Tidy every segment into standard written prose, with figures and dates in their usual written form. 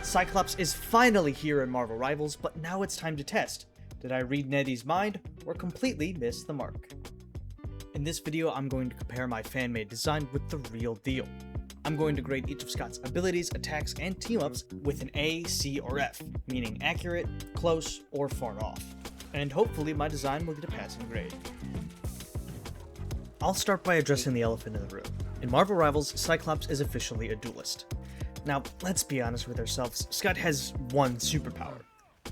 Cyclops is finally here in Marvel Rivals, but now it's time to test. Did I read Neddy's mind, or completely miss the mark? In this video, I'm going to compare my fan-made design with the real deal. I'm going to grade each of Scott's abilities, attacks, and team-ups with an A, C, or F, meaning accurate, close, or far off. And hopefully my design will get a passing grade. I'll start by addressing the elephant in the room. In Marvel Rivals, Cyclops is officially a duelist. Now, let's be honest with ourselves, Scott has one superpower.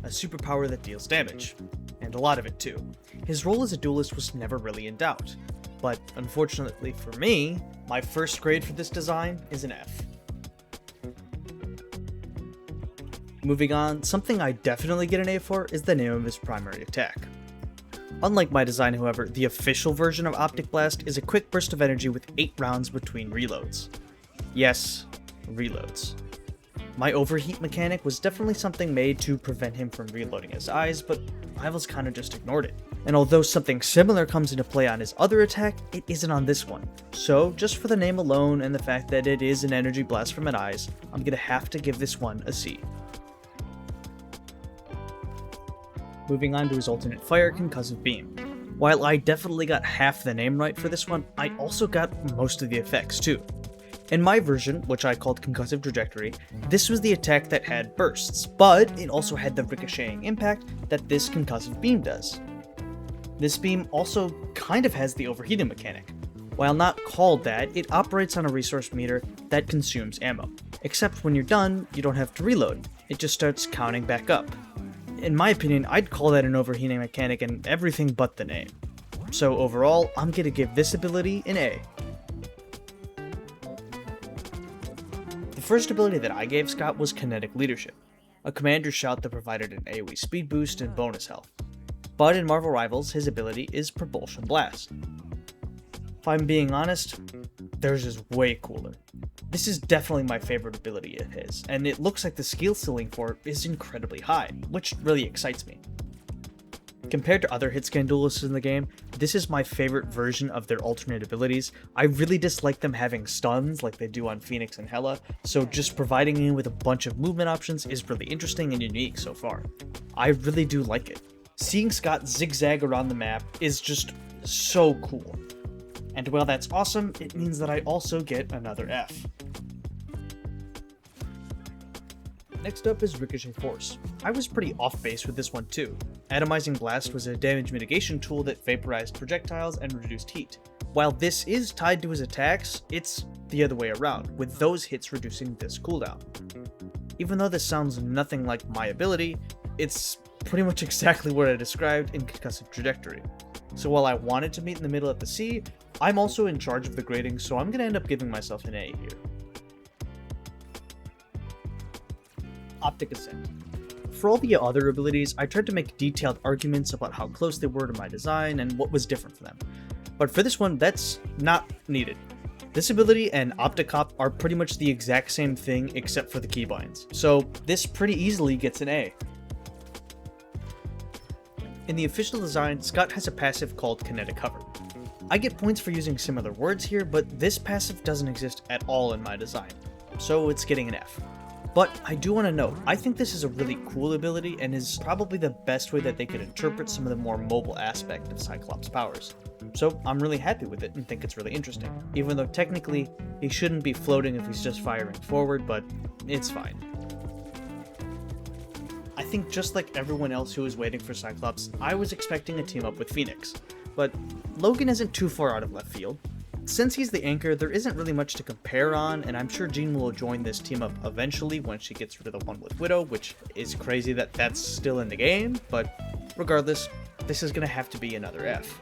A superpower that deals damage. And a lot of it too. His role as a duelist was never really in doubt. But unfortunately for me, my first grade for this design is an F. Moving on, something I definitely get an A for is the name of his primary attack. Unlike my design, however, the official version of Optic Blast is a quick burst of energy with 8 rounds between reloads. Yes, reloads. My overheat mechanic was definitely something made to prevent him from reloading his eyes, but Rivals kinda just ignored it. And although something similar comes into play on his other attack, it isn't on this one. So, just for the name alone and the fact that it is an energy blast from an eyes, I'm gonna have to give this one a C. Moving on to his alternate fire, Concussive Beam. While I definitely got half the name right for this one, I also got most of the effects too. In my version, which I called Concussive Trajectory, this was the attack that had bursts, but it also had the ricocheting impact that this Concussive Beam does. This beam also kind of has the overheating mechanic. While not called that, it operates on a resource meter that consumes ammo. Except when you're done, you don't have to reload, it just starts counting back up. In my opinion, I'd call that an overheating mechanic and everything but the name. So overall, I'm gonna give this ability an A. The first ability that I gave Scott was Kinetic Leadership, a commander shout that provided an AoE speed boost and bonus health. But in Marvel Rivals, his ability is Propulsion Blast. If I'm being honest, theirs is way cooler. This is definitely my favorite ability of his, and it looks like the skill ceiling for it is incredibly high, which really excites me. Compared to other hitscan duelists in the game, this is my favorite version of their alternate abilities. I really dislike them having stuns like they do on Phoenix and Hela, so just providing him with a bunch of movement options is really interesting and unique so far. I really do like it. Seeing Scott zigzag around the map is just so cool. And while that's awesome, it means that I also get another F. Next up is Ricochet Force. I was pretty off base with this one too. Atomizing Blast was a damage mitigation tool that vaporized projectiles and reduced heat. While this is tied to his attacks, it's the other way around, with those hits reducing this cooldown. Even though this sounds nothing like my ability, it's pretty much exactly what I described in Concussive Trajectory. So while I wanted to meet in the middle at the C, I'm also in charge of the grading, so I'm gonna end up giving myself an A here. Optic Ascent. For all the other abilities, I tried to make detailed arguments about how close they were to my design and what was different for them. But for this one, that's not needed. This ability and Optic Hop are pretty much the exact same thing except for the keybinds, so this pretty easily gets an A. In the official design, Scott has a passive called Kinetic Cover. I get points for using similar words here, but this passive doesn't exist at all in my design, so it's getting an F. But I do want to note, I think this is a really cool ability and is probably the best way that they could interpret some of the more mobile aspect of Cyclops' powers. So I'm really happy with it and think it's really interesting, even though technically he shouldn't be floating if he's just firing forward, but it's fine. I think just like everyone else who was waiting for Cyclops, I was expecting a team up with Phoenix, but Logan isn't too far out of left field. Since he's the anchor, there isn't really much to compare on, and I'm sure Jean will join this team up eventually when she gets rid of the one with Widow, which is crazy that that's still in the game, but regardless, this is gonna have to be another F.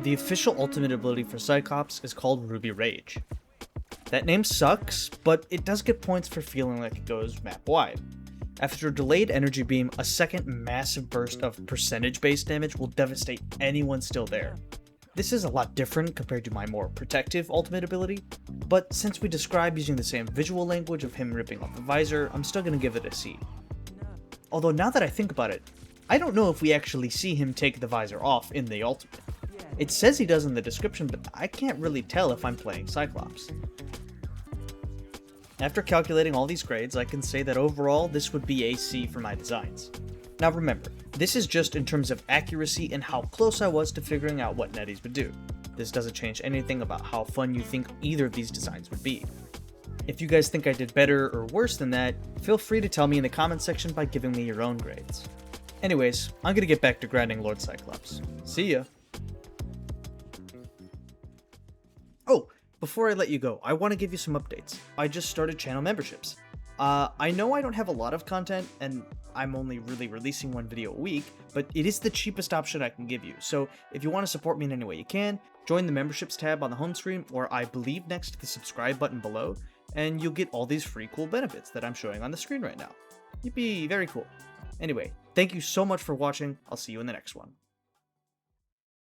The official ultimate ability for Cyclops is called Ruby Rage. That name sucks, but it does get points for feeling like it goes map-wide. After a delayed energy beam, a second massive burst of percentage-based damage will devastate anyone still there. This is a lot different compared to my more protective ultimate ability, but since we describe using the same visual language of him ripping off the visor, I'm still gonna give it a C. Although now that I think about it, I don't know if we actually see him take the visor off in the ultimate. It says he does in the description, but I can't really tell if I'm playing Cyclops. After calculating all these grades, I can say that overall this would be a C for my designs. Now remember, this is just in terms of accuracy and how close I was to figuring out what netties would do. This doesn't change anything about how fun you think either of these designs would be. If you guys think I did better or worse than that, feel free to tell me in the comments section by giving me your own grades. Anyways, I'm gonna get back to grinding Lord Cyclops. See ya! Oh, before I let you go, I want to give you some updates. I just started channel memberships. I know I don't have a lot of content, and I'm only really releasing one video a week, but it is the cheapest option I can give you. So if you want to support me in any way you can, join the memberships tab on the home screen, or I believe next to the subscribe button below, and you'll get all these free cool benefits that I'm showing on the screen right now. You'd be very cool. Anyway, thank you so much for watching. I'll see you in the next one.